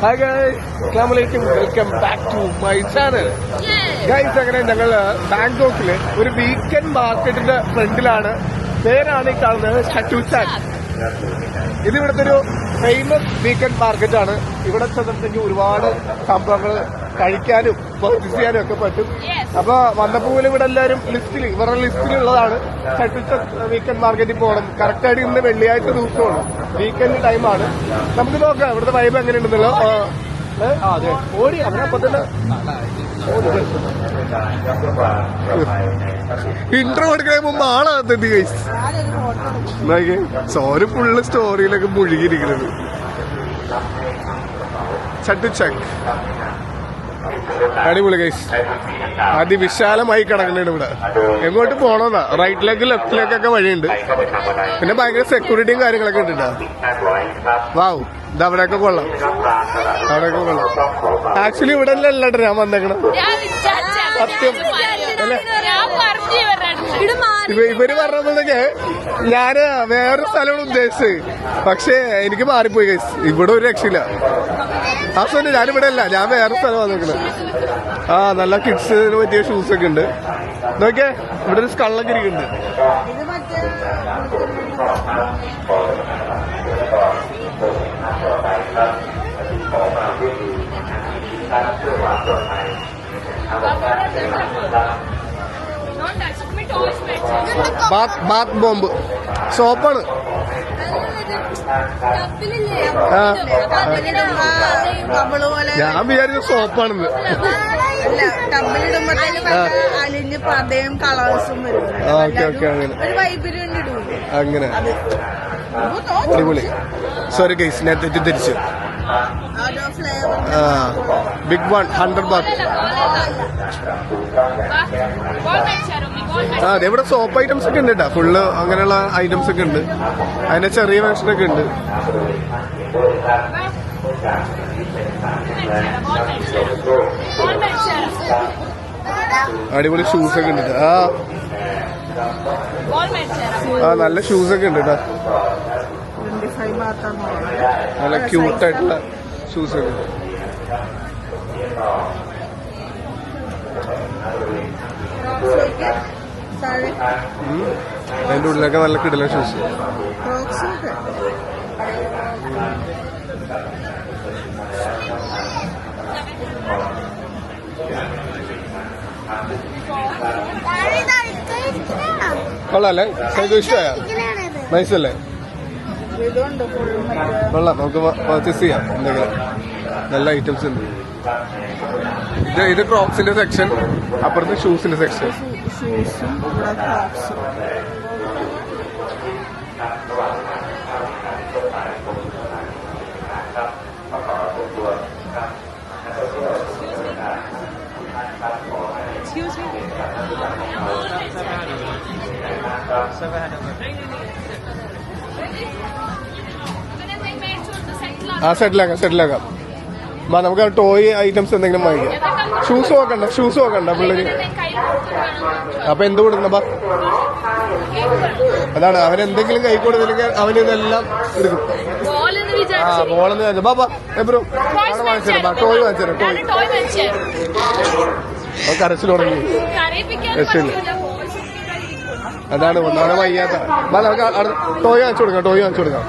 Hi guys, Assalamualaikum. Welcome back to my channel. Guys, അങ്ങനെ ഞങ്ങൾ ബാങ്കോക്കില് ഒരു വീക്കെൻഡ് മാർക്കറ്റിന്റെ ഫ്രണ്ടിലാണ്. പേരാണ് ഈ കാണുന്നത് ചട്ടുചാക്ക്. ഇത് ഇവിടുത്തെ ഒരു ഫേമസ് വീക്കെൻഡ് മാർക്കറ്റാണ്. ഇവിടെ ചെന്നിട്ടുണ്ടെങ്കിൽ ഒരുപാട് സംഭവങ്ങൾ കഴിക്കാനും പർച്ചേസ് ചെയ്യാനും ഒക്കെ പറ്റും. അപ്പൊ വന്നപ്പോൾ ഇവിടെ എല്ലാവരും ഇവരുടെ ലിസ്റ്റിലുള്ളതാണ് ചട്ടുചാക്ക് വീക്കെൻഡ് മാർക്കറ്റിൽ പോകണം. കറക്റ്റായിട്ട് ഇന്ന് വെള്ളിയാഴ്ച ദിവസമാണ്, വീക്കെൻഡ് ടൈമാണ്. നമുക്ക് നോക്കാം ഇവിടുത്തെ വൈബ് എങ്ങനെയുണ്ടെന്നല്ലോ. അതെ ഓടി അങ്ങനെ അപ്പൊ തന്നെ ഇന്റർവ്യൂ എടുക്കണ മുമ്പ് ആളാകത്തത് ഗൈസ്. സോറി ഫുള്ള് സ്റ്റോറിയിലൊക്കെ മുഴുകിയിരിക്കുന്നത്. ചട്ടുചാക്ക് അടിപൊളി ഗൈസ്. അതിവിശാലമായി കിടക്കുന്നുണ്ട് ഇവിടെ. എങ്ങോട്ട് പോണോന്നാ, റൈറ്റിലേക്ക് ലെഫ്റ്റിലേക്കൊക്കെ വഴിയുണ്ട്. പിന്നെ ഭയങ്കര സെക്യൂരിറ്റിയും കാര്യങ്ങളൊക്കെ ഉണ്ട്. വാവ്, ഇത് അവിടെയൊക്കെ കൊള്ളാം, അവിടെയൊക്കെ കൊള്ളാം. ആക്ച്വലി ഇവിടെ അല്ലട്ടോ ഞാൻ വന്നേക്കണം, സത്യം അല്ലേ. ഇവര് പറഞ്ഞപ്പോഴത്തേക്ക് ഞാന് വേറൊരു സ്ഥലമാണ് ഉദ്ദേശിച്ചത്, പക്ഷേ എനിക്ക് മാറിപ്പോയി ഗൈസ്. ഇവിടെ ഒരു രക്ഷയില്ല. ആ സമയത്ത് ഞാനിവിടെ അല്ല, ഞാൻ വേറെ സ്ഥലം വന്നേക്കണത്. നല്ല കിഡ്സിന് പറ്റിയ ഷൂസ് ഒക്കെ ഉണ്ട്. നോക്കിയേ, ഇവിടെ ഒരു സ്കള്ളൊക്കെ ഇരിക്കുന്നുണ്ട്. ബാത്ത് ബോംബ് സോപ്പാണ്. ഞാൻ വിചാരിച്ച സോപ്പാണെന്ന്. ഓക്കെ ഓക്കെ, അങ്ങനെ അടിപൊളി. സോറി ഗൈസ്, ഞാൻ തെറ്റിദ്ധരിച്ചു. Big one 100 baht. അതെ, ഇവിടെ സോപ്പ് ഐറ്റംസ് ഒക്കെ ഉണ്ട് കേട്ടോ, ഫുള്ള് അങ്ങനെയുള്ള ഐറ്റംസ് ഒക്കെ ഉണ്ട്. അതിന്റെ ചെറിയ വേർഷനൊക്കെ ഉണ്ട്. അടിപൊളി ഷൂസ് ഒക്കെ ഉണ്ട്. നല്ല ഷൂസ് ഒക്കെ ഉണ്ട് കേട്ടോ, നല്ല ക്യൂട്ടായിട്ടുള്ള ഷൂസ് ഒക്കെ. അതിന്റെ ഉള്ളിലൊക്കെ നല്ല കിടില ഷൂസ്. കൊള്ളാല്ലേ, സൈഡ് ഇഷ്ടമായ നൈസല്ലേ. കൊള്ളാം, നമുക്ക് പർച്ചേസ് ചെയ്യാം എന്തെങ്കിലും. നല്ല ഐറ്റംസ് ഉണ്ട്. ഇത് ക്രോക്സിന്റെ സെക്ഷൻ, അപ്പുറത്ത് ഷൂസിന്റെ സെക്ഷൻ. സെറ്റിലാക്കാം. നമുക്ക് ടോയ് ഐറ്റംസ് എന്തെങ്കിലും വാങ്ങിക്കാം. ഷൂസ് നോക്കണ്ട പിള്ളേര്. അപ്പൊ എന്ത് കൊടുക്കണം? അതാണ്, അവനെന്തെങ്കിലും കൈ കൊടുത്തില്ലെങ്കിൽ അവനിതെല്ലാം എടുക്കും. ബോളെന്ന് വിചാരിച്ചു. ബാബാ എബ്രോ അവിടെ വാങ്ങിച്ചേരാ, ടോയ് വാങ്ങിച്ചേരാ. കരച്ചിൽ തുടങ്ങി, രക്ഷയില്ല. അതാണ് ഒന്നാണ് വയ്യാത്ത. നമുക്ക് ടോയ് വാങ്ങിച്ചു കൊടുക്കാം.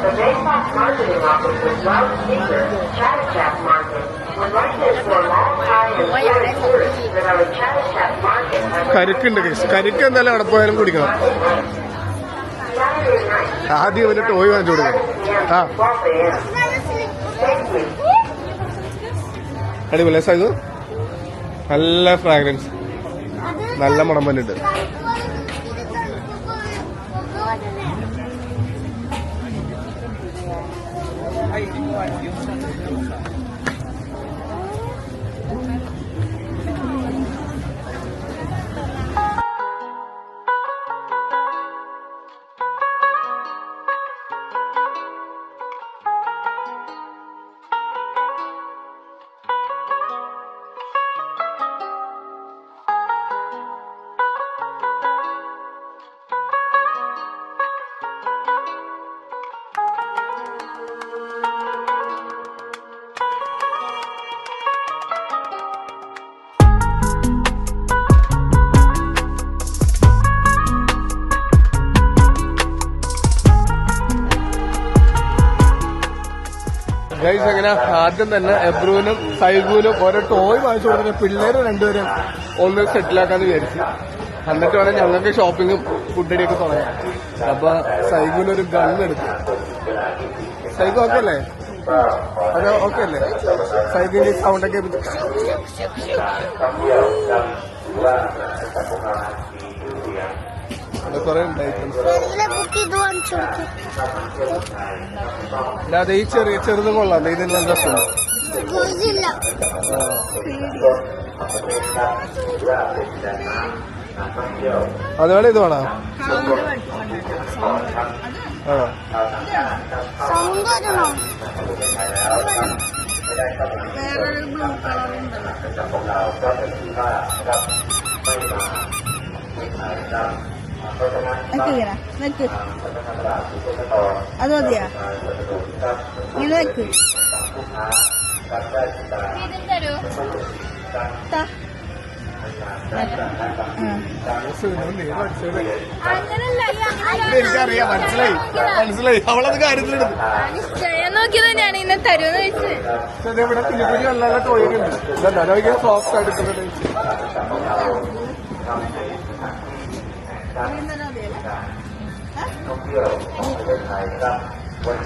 The Bangkok marketing office is loudspeaker, Chatuchak Market. Would like to inform all Thai and foreign tourists that our Chatuchak Market has... കരിക്കുണ്ട് കേസ്. കരിക്ക് എന്തായാലും അവിടെ പോയാലും കുടിക്കണം. ആദ്യം ഒരു ടോയ് വാങ്ങിച്ചു കൊടുക്കണം. അടിപൊളി സൈസ്, നല്ല ഫ്രാഗ്രൻസ്, നല്ല മണം വന്നിട്ട്. ഗൈസ് അങ്ങനെ ആദ്യം തന്നെ എബ്രുവിനും സൈഗുവിനും ഓരോ ടോയ് വാങ്ങിച്ചു കൊടുത്തിട്ട് പിള്ളേര് രണ്ടുപേരും ഒന്ന് സെറ്റിലാക്കാന്ന് വിചാരിച്ചു. എന്നിട്ട് വേണം ഞങ്ങൾക്ക് ഷോപ്പിങ്ങും ഫുഡടിയൊക്കെ തുടങ്ങാം. അപ്പൊ സൈഗുവിനൊരു ഗണ്ണെടുത്തു. സൈഗു ഓക്കെ അല്ലേ? അത് ഓക്കെ അല്ലേ? സൈഗുവിന്റെ സൗണ്ടൊക്കെ കുറെ ഉണ്ടായിട്ടുണ്ട്. അതെ ഈ ചെറുതും കൊള്ളാം. ഇതിന് നല്ല രസമുണ്ട്. അതുപോലെ ഇത് വേണോ? ആണോ? അത് മതിയാ? ഇങ്ങനെ വെക്ക്. എനിക്കറിയാം, മനസ്സിലായി. അവളത് കാര്യത്തിലെടുത്തു. നോക്കിയത് തന്നെയാണ് ഇന്നെ തരുമെന്ന് ചോദിച്ചത്. ഇവിടെ കുഞ്ഞു കുഞ്ഞു നല്ല ടോയ്ക്കുണ്ട്. ഇതല്ല സോഫ്റ്റ് ആയിട്ട്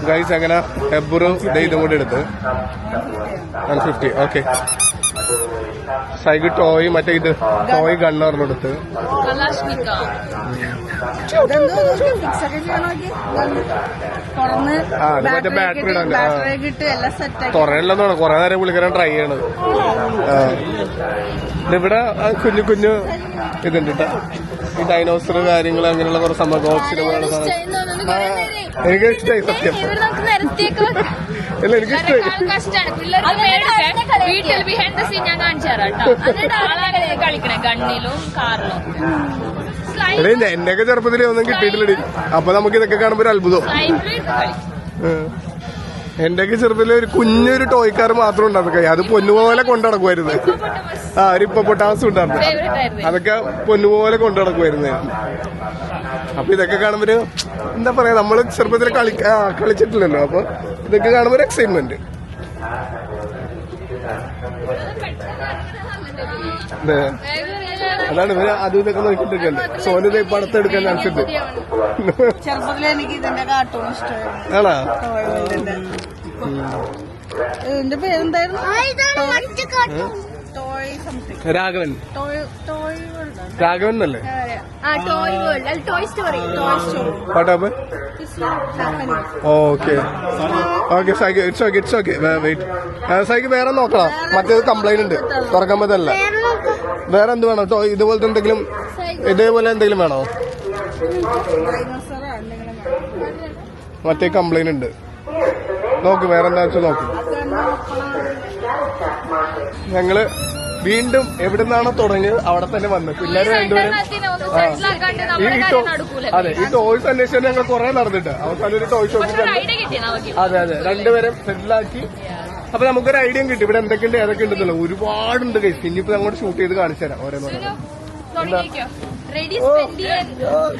ഗൈസ് അങ്ങനെ എബ്രു ഇതും കൂടി എടുത്ത് 150. ഓക്കെ. സൈക്കിൾ ടോയ് മറ്റേ ഇത് ടോയ് ഗണ്ണറിനെടുത്ത് മറ്റേ ബാറ്ററി ഇടാൻ തുറയില്ലെന്നാണ് കൊറേ നേരം വിളിക്കാൻ ട്രൈ ചെയ്യണത്. ഇവിടെ കുഞ്ഞു കുഞ്ഞു ഇതുണ്ട് കേട്ടോ. ഈ ഡൈനോസർ കാര്യങ്ങൾ അങ്ങനെയുള്ള കുറെ സംഭവം ബോക്സിന് പോലുള്ള സാധനം എനിക്ക് ഇഷ്ടമായി സത്യം. അല്ല എനിക്ക് ഇഷ്ടമായി. എന്റെയൊക്കെ ചെറുപ്പത്തിൽ ഒന്നും കിട്ടിയിട്ടില്ലടി. അപ്പൊ നമുക്ക് ഇതൊക്കെ കാണുമ്പോ ഒരു അത്ഭുതം. എന്റെയൊക്കെ ചെറുപ്പത്തിൽ ഒരു കുഞ്ഞൊരു ടോയ്ക്കാർ മാത്രം ഉണ്ടായിരുന്നു. അത് പൊന്നുപോലെ കൊണ്ടുനടക്കുമായിരുന്നു. ഒരു ഹിപ്പോപ്പൊട്ടാമസ് ഉണ്ടായിരുന്നു. അതൊക്കെ പൊന്നുപോലെ കൊണ്ടുനടക്കുമായിരുന്നു. അപ്പൊ ഇതൊക്കെ കാണുമ്പോ എന്താ പറയാ, നമ്മള് ചെറുപ്പത്തിൽ കളിച്ചിട്ടില്ലല്ലോ. അപ്പൊ ഇതൊക്കെ കാണുമ്പോ ഒരു എക്സൈറ്റ്മെന്റ്. അതാണ് ഇവര് അതും ഇതൊക്കെ നോക്കിട്ടൊക്കെയുണ്ട്. സോനു ഇപ്പൊ അടുത്തെടുക്കാൻ ചാൻസ് ഉണ്ട്. ചെറുപ്പത്തിലെ എനിക്ക് ഇതിന്റെ കാർട്ടൂൺ ഇഷ്ടമായിരുന്നു. ആണോ? ഇതിന്റെ പേരെന്തായിരുന്നു? രാഘവൻ. രാഘവൻ എന്നല്ലേ? What's up? Okay okay cycle it's okay it's okay. Wait cycle വേറെ നോക്കണം. മറ്റേത് കംപ്ലൈന്റ് ഉണ്ട്, തുറക്കാൻ പറ്റല്ല. വേറെ എന്ത് വേണോ? ഇതുപോലത്തെ എന്തെങ്കിലും ഇതേപോലെ എന്തെങ്കിലും വേണോ? മറ്റേ കംപ്ലൈന്റ് ഉണ്ട്. നോക്ക് വേറെ എന്താ വെച്ചാൽ നോക്ക്. ഞങ്ങള് വീണ്ടും എവിടുന്നാണോ തുടങ്ങിയത് അവിടെ തന്നെ വന്ന് പിള്ളേര് രണ്ടുപേരും അതെ ഈ ടോയ്സ് അന്വേഷിച്ചാൽ ഞങ്ങൾ കുറെ നടന്നിട്ട് അവസാനം ഒരു ടോയ് ഷോപ്പിൽ അതെ രണ്ടുപേരും സെറ്റിലാക്കി. അപ്പൊ നമുക്കൊരു ഐഡിയ കിട്ടി ഇവിടെ എന്തൊക്കെയുണ്ട് ഏതൊക്കെ ഉണ്ടെന്നല്ലോ. ഒരുപാടുണ്ട് കൈസ്. ഇനിയിപ്പോ അങ്ങോട്ട് ഷൂട്ട് ചെയ്ത് കാണിച്ചു തരാം ഓരോന്നോ.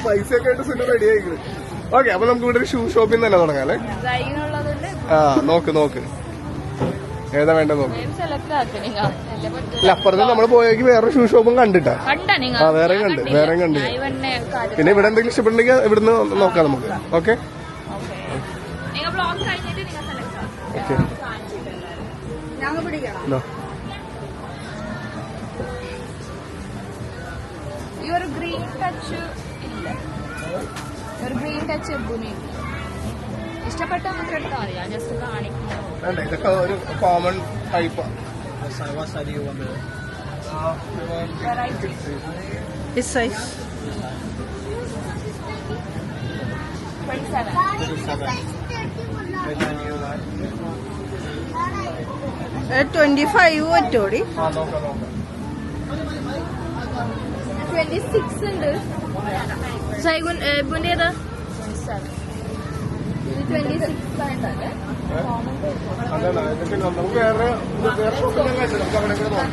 പൈസയൊക്കെ ആയിട്ട് സുഖം റെഡി ആയിക്കണ്. ഓക്കെ അപ്പൊ നമുക്ക് ഇവിടെ ഒരു ഷൂ ഷോപ്പിൽ തന്നെ തുടങ്ങാം അല്ലേ? നോക്ക് ഏതാ വേണ്ട നോക്ക്. അല്ല അപ്പുറത്ത് നമ്മൾ പോയേക്ക് വേറെ ഷൂ ഷോപ്പും കണ്ടിട്ടാ. വേറെയും കണ്ട്. പിന്നെ ഇവിടെ എന്തെങ്കിലും ഇഷ്ടപ്പെട്ടുണ്ടെങ്കിൽ ഇവിടുന്ന് നോക്കാം നമുക്ക്. ഓക്കെ ഇഷ്ടപ്പെട്ട മാത്രം എടുത്താൽ മതി. ഞാൻ ജസ്റ്റ് കാണിക്കുന്നു. ഇതൊക്കെ ഒരു കോമൺ ടൈപ്പ്. This size. 25 പറ്റോടി? 26 ഉണ്ട്. സൈഗുൻ ഏതാ? 26 ആയിട്ടല്ലേ? അതാണ് നമുക്ക് വേറെ ഷോപ്പിൽ നമുക്ക് അവിടെ നോക്കാം.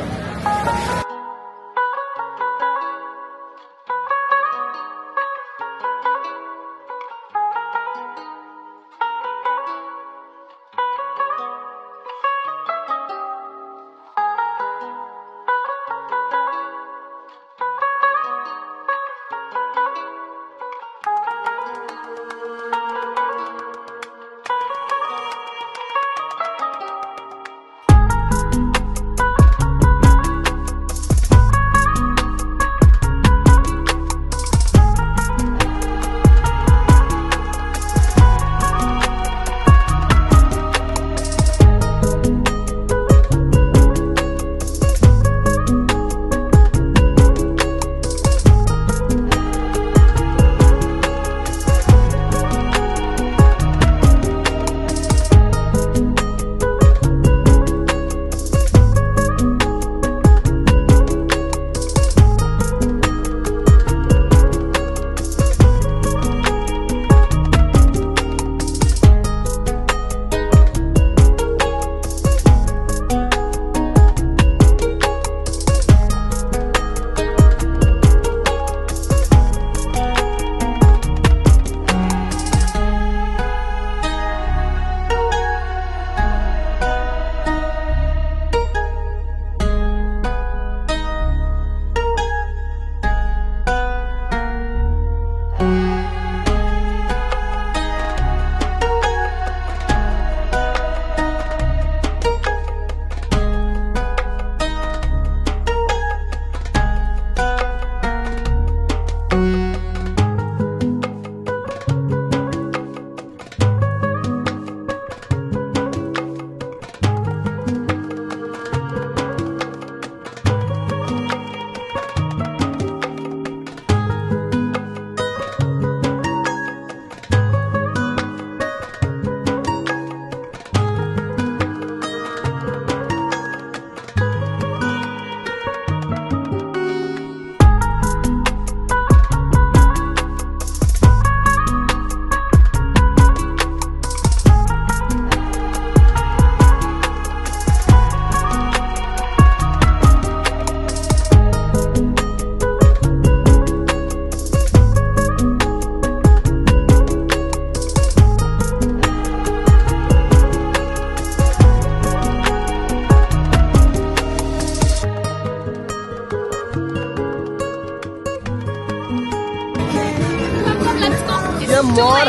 more.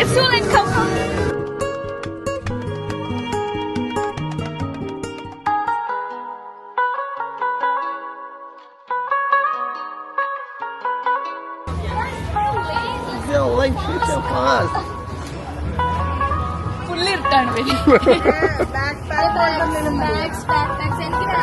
It's too late. Come. Yo, like shit, so fast. Fully ഇട്ടാണ് വരി ബാഗ്സ് ബാക്ക്പാക്സ് എന്തിനാ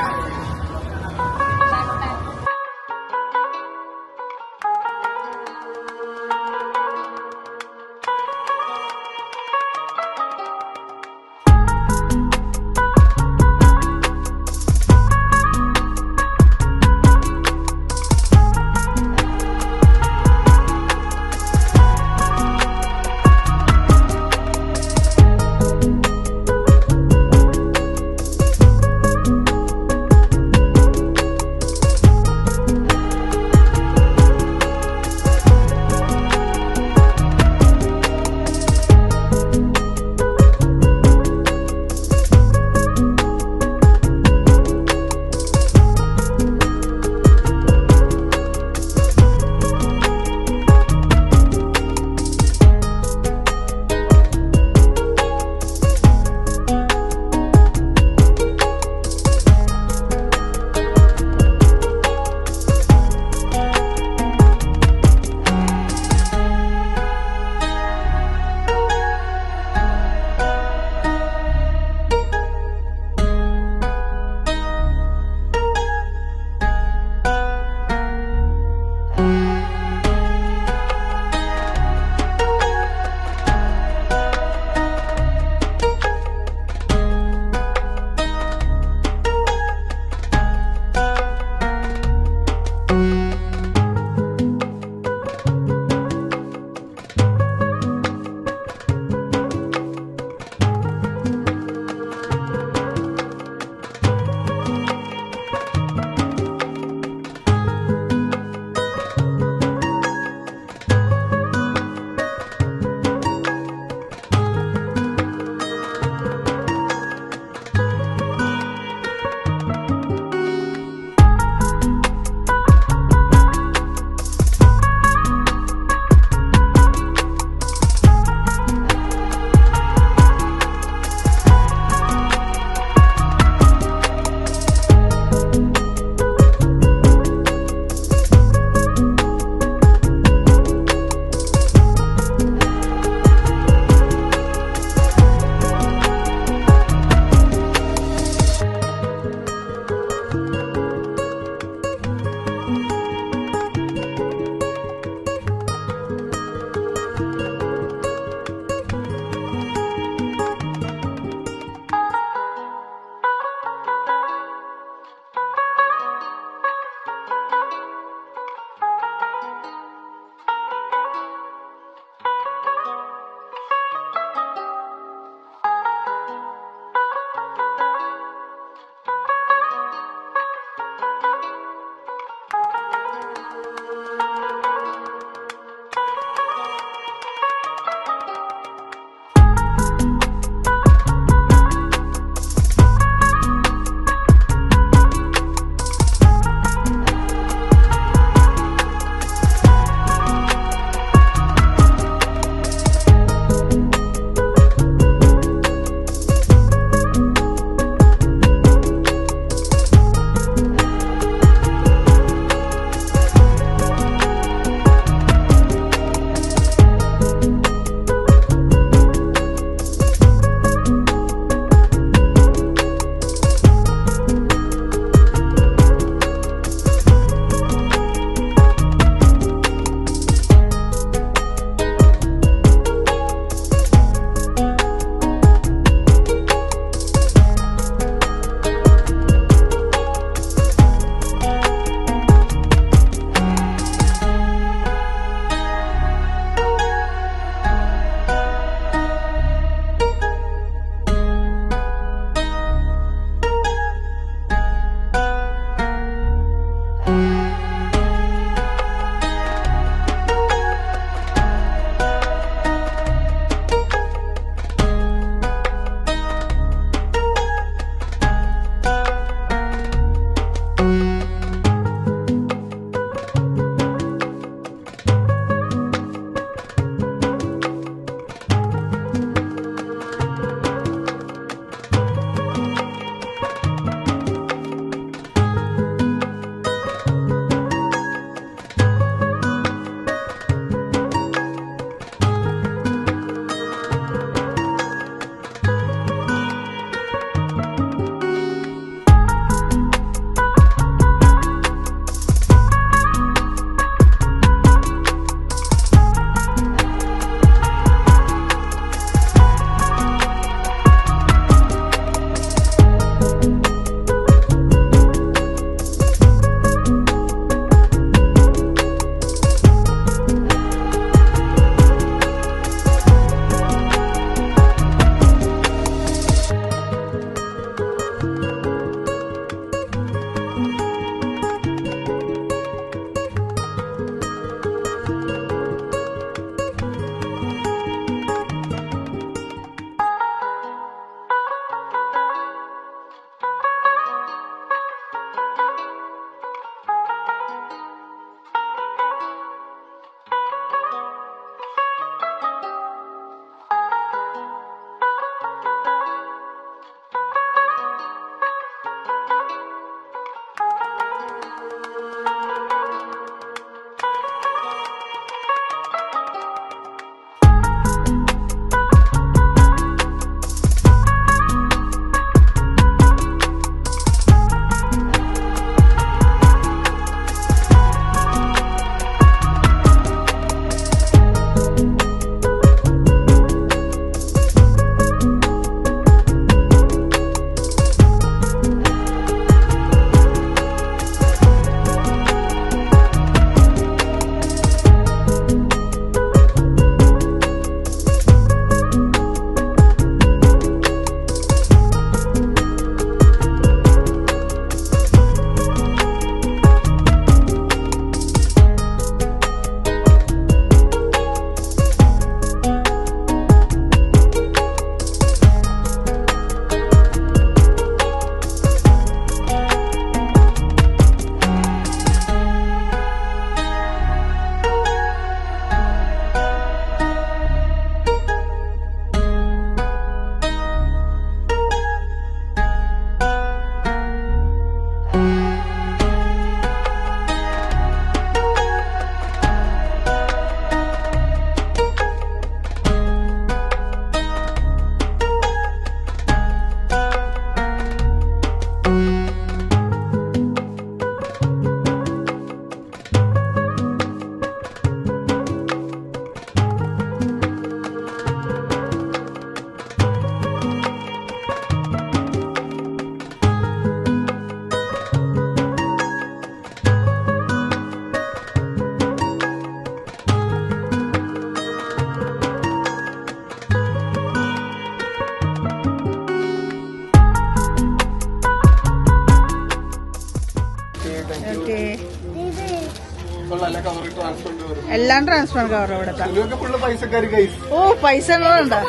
എല്ലാം ട്രാൻസ്പെറന്റ് കവർ ഇവിടത്തെ. സുലുവൊക്കെ ഫുള്ള് പൈസക്കാരി ഗൈസ്. ഓ പൈസ ഉള്ളതുണ്ടോ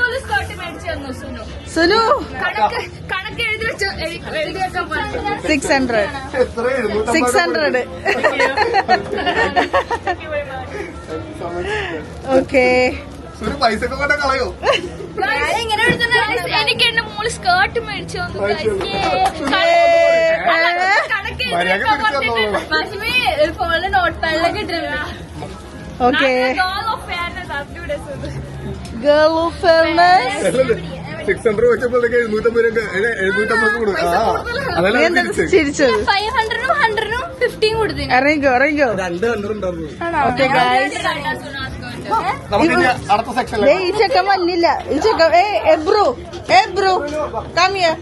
സുലു? 600. എത്ര 600. ഓക്കെ. സുലു പൈസ ഒക്കെ കൊണ്ട കളയോ? എനിക്ക് എന്റെ മോള് സ്കേർട്ട് മേടിച്ചു ഫോണില് നോട്ട് പാഡിലൊക്കെ ഇട്ടില്ല. ഓക്കെ. Girl of fairness. 600 വെച്ചപ്പോഴേക്ക് 750 കൊടുക്കും. അതല്ല ചിരിച്ചത്. 500-നും 100-നും 15 കൊടുത്തില്ല. ഇറങ്ങിക്കോ. 200 ഉണ്ടായിരുന്നു. Okay guys. നമുക്ക് ഇനി അടുത്ത സെക്ഷനിൽ ഈ ചെക്കൻ വന്നില്ല. ഈ ചെക്കൻ എബ്രു കം ഹിയർ.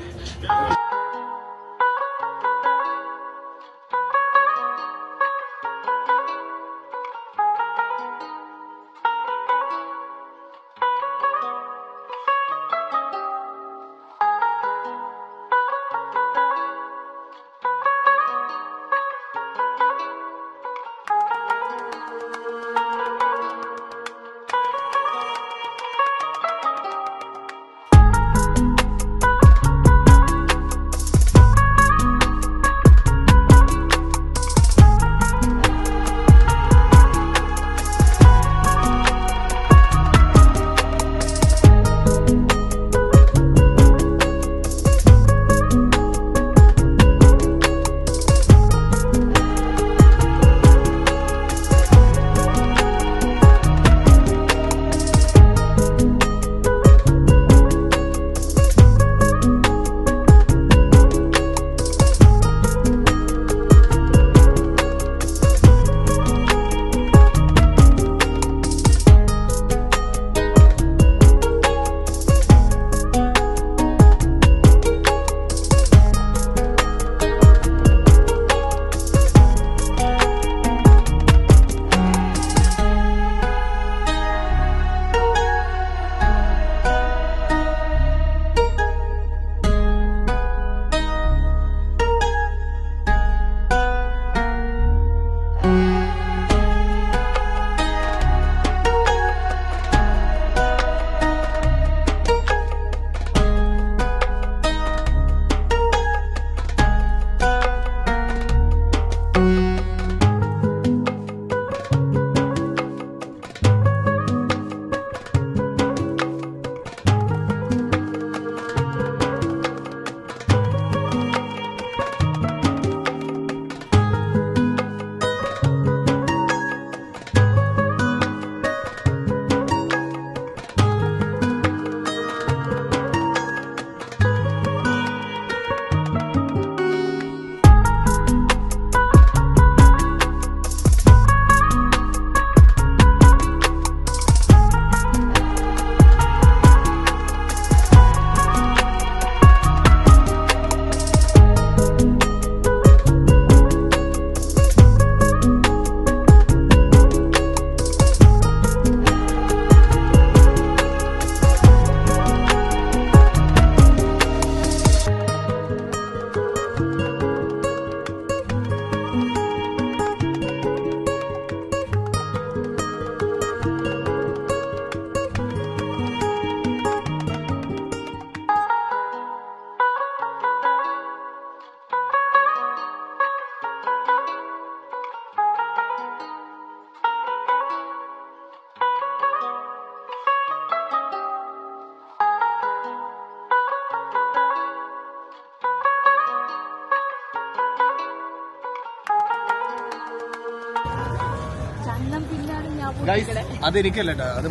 ഗൈസ് അതെനിക്കല്ലേട്ടാ, അത്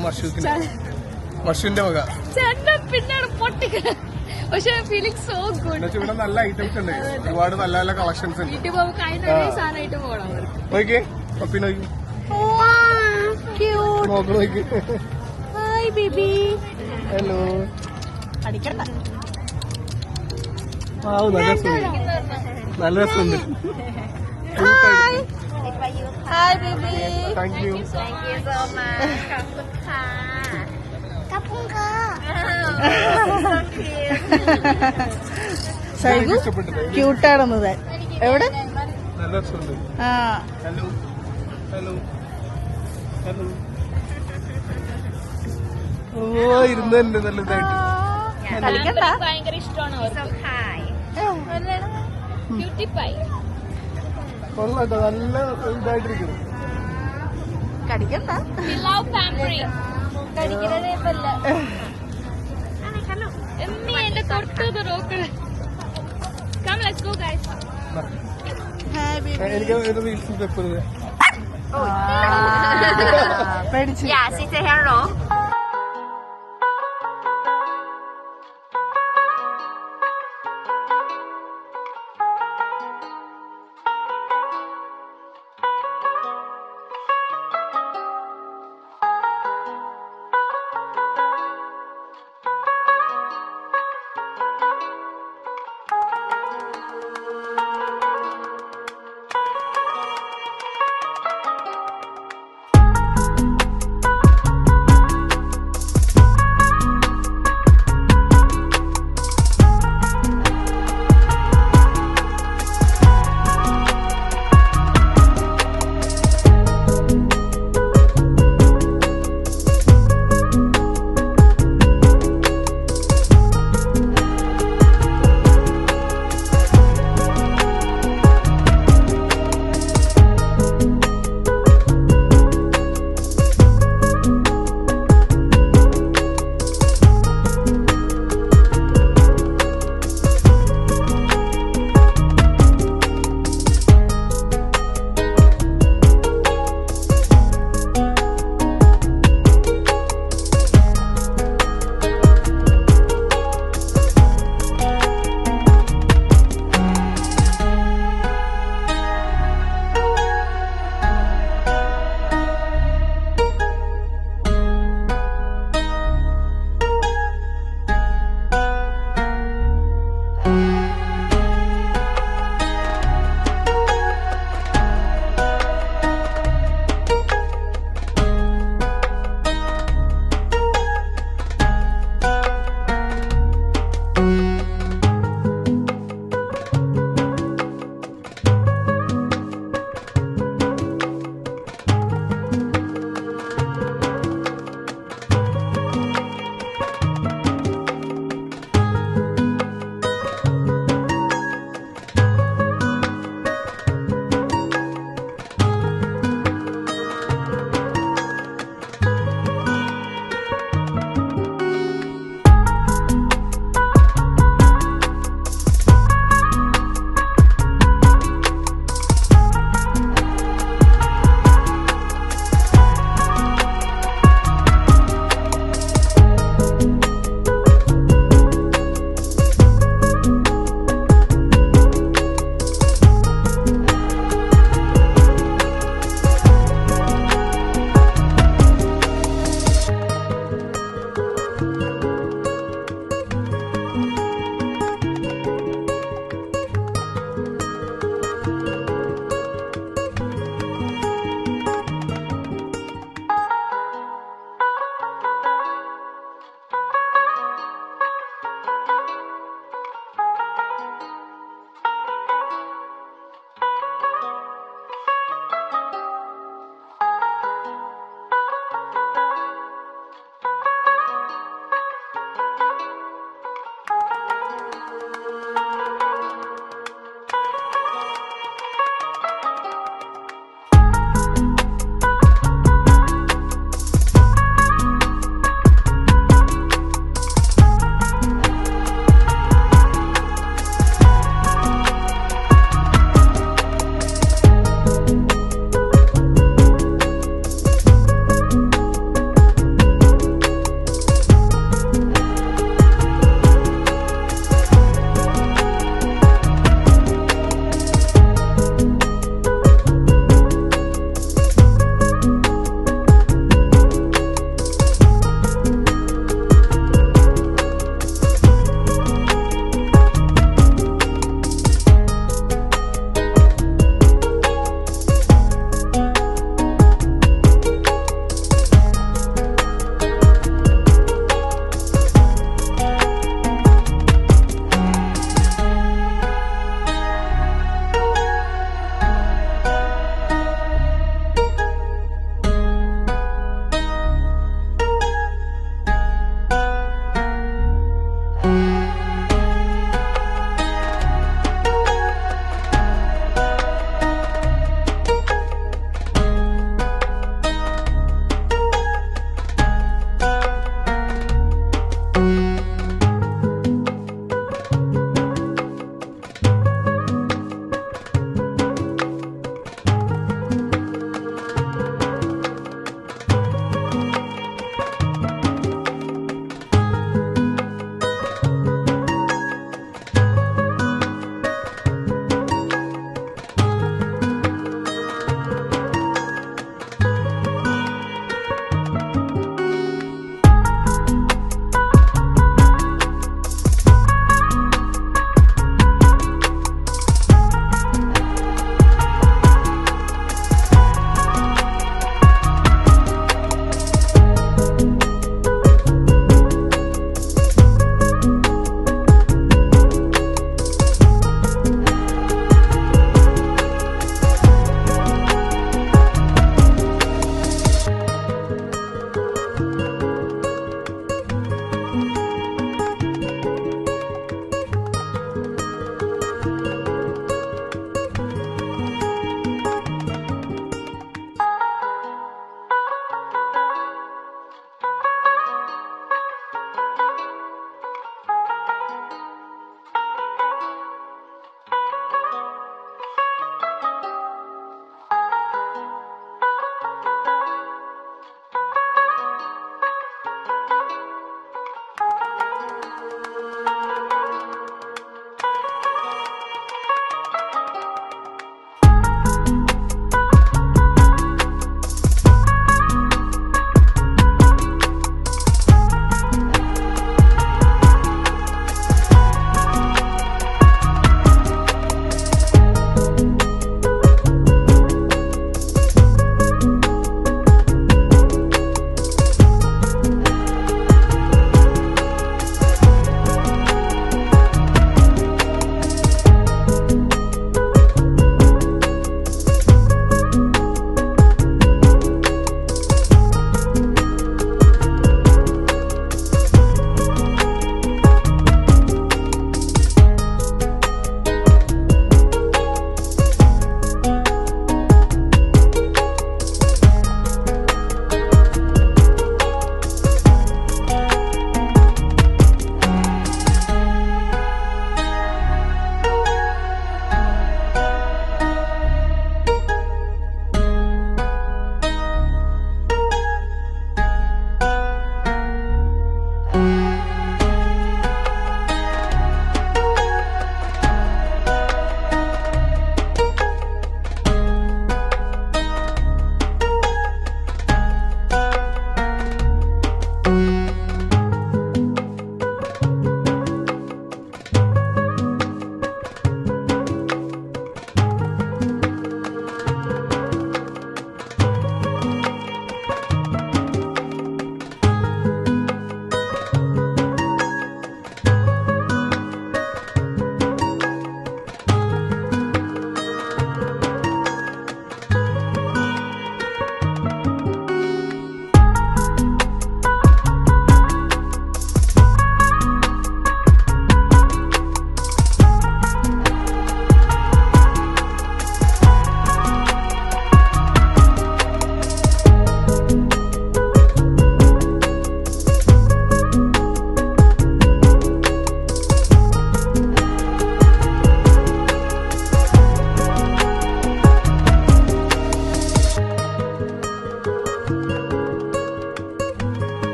മഷുവിന്റെ വക. പിന്നാണ് പൊട്ടിക്ക. പക്ഷെ ഫീലിംഗ് സോ ഗുഡ്. ഇവിടെ നല്ല ഐറ്റംസ് ഉണ്ട്, ഒരുപാട് നല്ല നല്ല കളക്ഷൻസ് ഉണ്ട്. വീട്ടിൽ പോകുമ്പോൾ കഴിഞ്ഞ സാധനമായിട്ട് പോകണം. നോക്കിയേ പപ്പി നോക്കി നോക്കി. Hi baby. ഹലോ. അടിക്കണ്ട. നല്ല രസമുണ്ട്, നല്ല രസമുണ്ട്. Hi hi baby. Thank you. സൈഗു ക്യൂട്ടാണെന്നത്. എവിടെ? നല്ല രസമുണ്ട്. ആ ഹലോ ഹലോ. ഓ ഇരുന്നുണ്ട് നല്ല ഇതായിട്ട്. കളിക്കണ്ട. ഭയങ്കര ഇഷ്ടമാണ് ക്യൂട്ടി പൈ. കൊള്ളാട്ടോ നല്ല ഇതായിട്ടിരിക്കുന്നു. കടിക്കണ്ട. ലവ് പാമ്പറിങ് കടിക്കുന്നതേ ഇപ്പല്ല. എമ്മി എന്റെ തൊട്ടത് നോക്കണേ. Come, let's go, guys. എനിക്ക് ഒരു റീൽസ് എപ്പോഴും പേടിച്ച്. Yeah, say hello.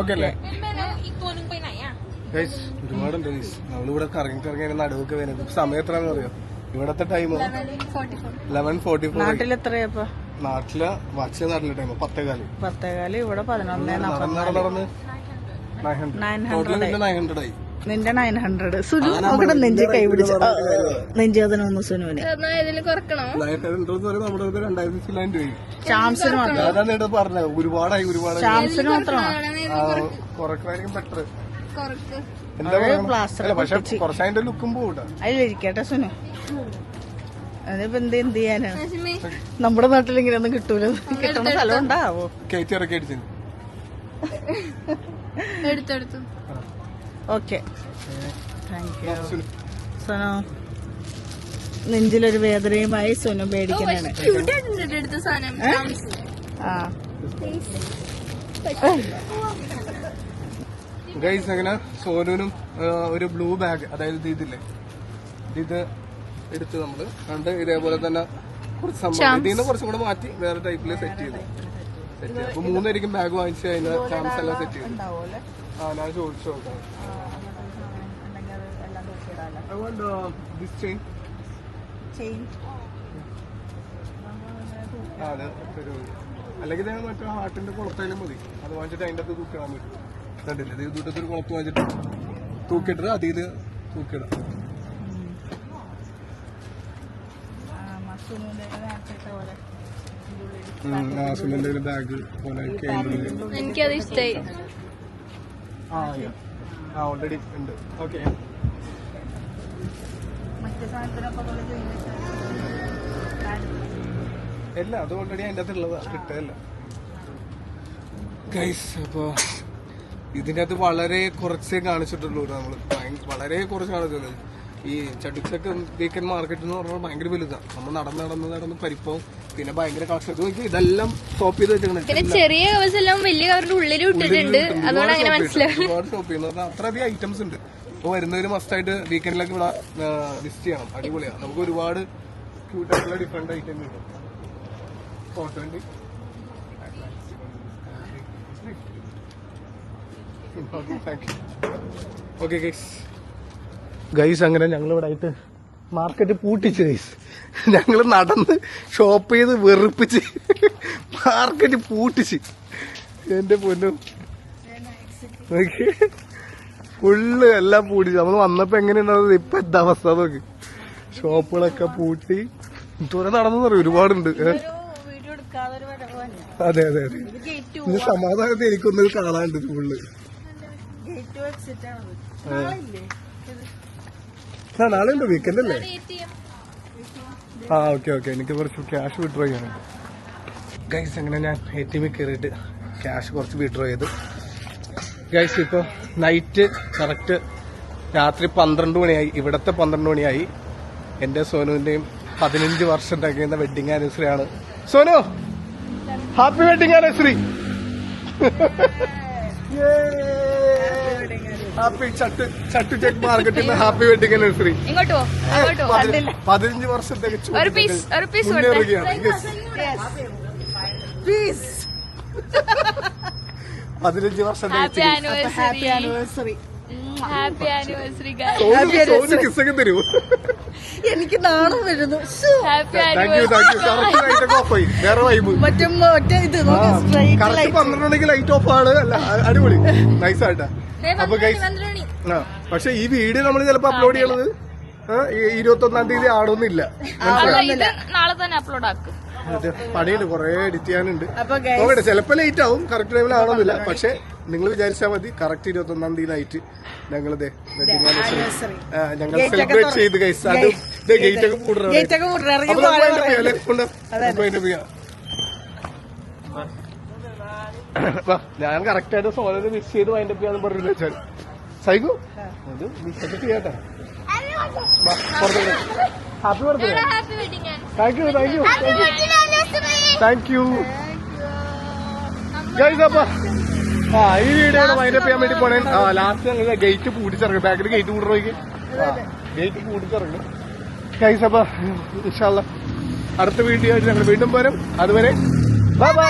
ഓക്കെ അല്ലേอีกตัวนึงไปไหนอ่ะ ഗൈസ് ഒരുപാടുണ്ട് ഗൈസ്. നമ്മളിവിടെ കറങ്ങി അതിന്റെ നടുവൊക്കെ വരുന്നത്. സമയം എത്രയാണെന്ന് അറിയോ? ഇവിടത്തെ ടൈം 11:44. നാട്ടിലെത്രയപ്പോ? നാട്ടില് വാച്ച് നാട്ടിലെ ടൈം 10:15. 10:15. ഇവിടെ 11:44. നടന്ന് 900 900 ആയി. നിന്റെ 900. സുനു നോക്കട്ടെ നെഞ്ച് കൈ പിടിച്ച് നെഞ്ചേതന ഒന്ന് സുനുവിന്. ഇതിൽ കുറക്കണോ? 900 എന്ന് പറയുന്നത് നമ്മുടെ 2600 രൂപ. ഷാംസിന് മാത്രം. അതാണ് ഇവിടെ പറഞ്ഞത്. ഒരുപാടായി. ഷാംസിന് മാത്രമാണോ? കുറക്കായിരിക്കും ബെറ്റർ. കുറക്ക്. എന്താ പറയുക? പക്ഷെ കുറച്ച് അതിന്റെ ലുക്കും പോകട്ടെ. അതിലിരിക്കട്ടെ സുനു. അതിപ്പോ എന്ത് ചെയ്യാനാണ്? നമ്മുടെ നാട്ടിൽ ഇങ്ങനെ ഒന്നും കിട്ടൂല. കിട്ടണ സ്ഥലം ഉണ്ടാവോ? കയറ്റി ഇറക്കി അടിച്ചു. എടുത്തെടുത്തു. Okay thank you Sunu. നെഞ്ചിലൊരു വേദനയുമായി സുനു പേടിക്കാനാണ്. എടുത്ത സാധനം ആ ഗൈസ് അങ്ങനെ സോനുവിനും ഒരു ബ്ലൂ ബാഗ്, അതായത് ഇതില്ലേ ഇത് എടുത്ത് നമ്മള് കണ്ട് ഇതേപോലെ തന്നെ കുറച്ച് സംഭവം ഇതിൽ നിന്ന് കുറച്ചും കൂടെ മാറ്റി വേറെ ടൈപ്പില് സെറ്റ് ചെയ്തു. അപ്പൊ 3 പേരിക്കും ബാഗ് വാങ്ങിച്ച് അതിന്റെ ചാൻസ് എല്ലാം സെറ്റ് ചെയ്തു. ആ ഞാൻ ചോദിച്ചു നോക്കാം. അതെ അല്ലെങ്കിൽ മറ്റേ ഹാർട്ടിന്റെ കുളത്തായാലും മതി. അത് വാങ്ങിച്ചിട്ട് അതിന്റെ അകത്ത് തൂക്കിടാൻ പറ്റും. കണ്ടില്ലേ? ഇത് ദൂരത്തൊരു കുളത്ത് വാങ്ങിച്ചിട്ട് തൂക്കിയിട്ട് അതിൽ തൂക്കിടാം. സുനിന്റെ ഒരു ബാഗ് പോലെ എനിക്കത് ഇഷ്ടായി. ഓൾറെഡി ഉണ്ട്. ഓക്കെ അല്ല അത് ഓൾറെഡി അതിന്റെ അകത്ത് ഉള്ളതാ, കിട്ടല്ല ഗൈസ്. അപ്പൊ ഇതിന്റെ അകത്ത് വളരെ കുറച്ചേ കാണിച്ചിട്ടുള്ളൂ. നമ്മള് വളരെ കുറച്ച് കാണിച്ചുള്ളൂ. ഈ ചട്ടിച്ചക്ക് വീക്കെൻഡ് മാർക്കറ്റ് എന്ന് പറഞ്ഞാൽ ഭയങ്കര വലുതാണ്. നമ്മൾ നടന്ന് പരിപ്പവും പിന്നെ ഭയങ്കര കളക്ഷൻ. നോക്കി ഇതെല്ലാം ഷോപ്പ് ചെയ്ത് വെച്ചിട്ടുണ്ട്. പിന്നെ ചെറിയ കവേഴ്സ് എല്ലാം വലിയ കവറിന്റെ ഉള്ളിൽ ഇട്ടിട്ടുണ്ട്. അതുകൊണ്ട് അങ്ങനെ മനസ്സിലാവും. ഒരുപാട് ഷോപ്പ് ചെയ്യുന്നത് അത്രയധികം ഐറ്റംസ് ഉണ്ട്. അപ്പൊ വരുന്നവര് മസ്റ്റായിട്ട് വീക്കെൻഡിലൊക്കെ ഇവിടെ വിസിറ്റ് ചെയ്യണം. അടിപൊളിയാണ്. നമുക്ക് ഒരുപാട് ക്യൂട്ടായിട്ടുള്ള ഡിഫറെന്റ് ഐറ്റം കിട്ടും. ഫോട്ടോണ്ട് ഓക്കെ ഗൈസ് അങ്ങനെ ഞങ്ങളിവിടെ ആയിട്ട് മാർക്കറ്റ് പൂട്ടിച്ച് ഗൈസ്. ഞങ്ങൾ നടന്ന് ഷോപ്പ് ചെയ്ത് വെറുപ്പിച്ച് മാർക്കറ്റ് പൂട്ടിച്ച്. എന്റെ പൊന്നും ഫുള്ള് എല്ലാം പൂട്ടിച്ച്. നമ്മൾ വന്നപ്പോ എങ്ങനെയുണ്ടാവുന്നത് ഇപ്പൊ എന്താ അവസ്ഥ നോക്ക്. ഷോപ്പുകളൊക്കെ പൂട്ടി. തുറ നടന്നു പറയും. ഒരുപാടുണ്ട്. അതെ അതെ അതെ. ഇന്ന് സമാധാനത്തിൽ എനിക്കൊന്നും കാണാനുണ്ട് ഫുള്ള്. നാളെ ഉണ്ട് വീക്കെൻഡ് അല്ലേ? ഓക്കെ എനിക്ക് കുറച്ച് ക്യാഷ് വിഡ്രോ ചെയ്യാനുണ്ട് ഗൈസ്. അങ്ങനെ ഞാൻ ATM കയറിയിട്ട് ക്യാഷ് കുറച്ച് വിഡ്രോ ചെയ്തു ഗൈസ്. ഇപ്പൊ നൈറ്റ് കറക്റ്റ് രാത്രി 12 മണിയായി. ഇവിടത്തെ 12 മണിയായി. എന്റെ സോനുവിന്റെയും 15 വർഷം തികയുന്ന വെഡിങ് ആനിവേഴ്സറി ആണ്. Sonu happy wedding anniversary. Happy Chatuchak മാർക്കറ്റിന്റെ ഹാപ്പി വെഡിങ് ആനിവേഴ്സറി. 15 വർഷം തികച്ചു മുന്നേറുകയാണ്. 15 വർഷം ഹാപ്പി ആനിവേഴ്സറി. സോനു കിസ്സൊക്കെ തരൂ. എനിക്ക് നാണം വരുന്നു. Thank you. ലൈറ്റ് ഓഫ് ആയി. വേറെ വൈബ്. മറ്റേ ഇത് കറക്റ്റ് 12 മണിക്ക് ലൈറ്റ് ഓഫ് ആണ്. അല്ല അടിപൊളി നൈസ് ആയിട്ടാ. അപ്പൊ പക്ഷെ ഈ വീഡിയോ നമ്മൾ ചിലപ്പോ അപ്ലോഡ് ചെയ്യണത് 21-ാം തീയതി ആണോന്നില്ല. നാളെ തന്നെ അപ്ലോഡ് ആക്കും. പണിയുണ്ട്, കുറെ എഡിറ്റ് ചെയ്യാനുണ്ട്. നോക്കട്ടെ, ചിലപ്പോ ലേറ്റ് ആവും. കറക്റ്റ് ടൈമിൽ ആണോന്നില്ല. പക്ഷെ നിങ്ങൾ വിചാരിച്ചാൽ മതി. കറക്റ്റ് 21-ാം തീയതി നൈറ്റ് ഞങ്ങൾ വെഡിങ് ആനിവേഴ്സറി ഞങ്ങൾ സെലിബ്രേറ്റ് ചെയ്ത് ഗൈസ്. അത് ഗേറ്റ് ഒക്കെ ഞാൻ കറക്റ്റ് ആയിട്ട് സോളന് മിസ് ചെയ്ത് വൈൻഡപ്പ് ചെയ്യാന്ന് പറഞ്ഞില്ല വെച്ചാൽ സൈഗു അത് മിസ്സൊക്കെ ചെയ്യട്ടെ. Happy birthday. Thank you guys. അപ്പൊ ഈ വീഡിയോ വൈൻഡപ്പ് ചെയ്യാൻ വേണ്ടി പോണേ. ലാസ്റ്റ് ഞങ്ങൾ ഗേറ്റ് പൂട്ടിച്ചിറങ്ങി. ബാക്കിൽ ഗേറ്റ് പൂട്ടിറങ്ങി. ഗേറ്റ് പൂട്ടിച്ചിറങ്ങി ഗൈസ്. അപ്പൊ ഇൻഷാ അല്ലാഹ് അടുത്ത വീഡിയോ ആയിട്ട് ഞങ്ങൾ വീണ്ടും വരും. അതുവരെ ബൈ ബൈ.